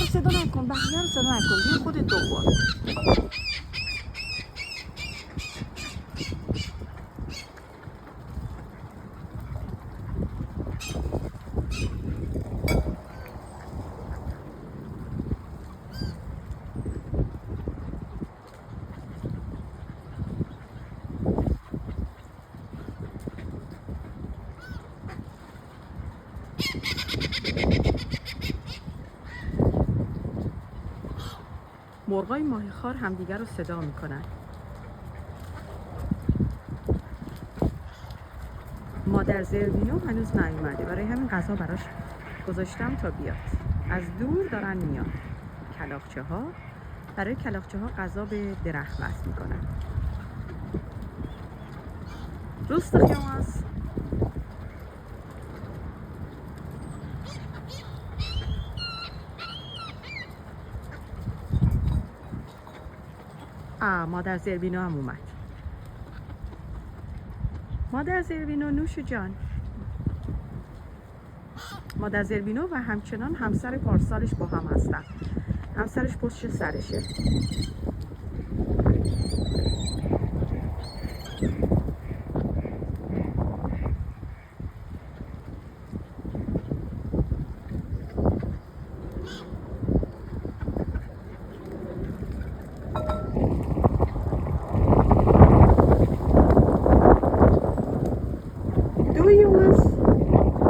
صدا نکن، بقیه رو صدا نکن، بیا خودت بخور. مرغای ماهیخوار همدیگر رو صدا میکنن. مادر زربینو هنوز نیومده، برای همین غذا براش گذاشتم تا بیاد. از دور دارن میان. کلاغچه ها برای کلاغچه ها غذا به درخت وصل میکنن. دوست خیاماس مادر زربینو هم اومد. مادر زربینو نوش جان. مادر زربینو و همچنان همسر پارسالش با هم هستن. همسرش پشت سرشه.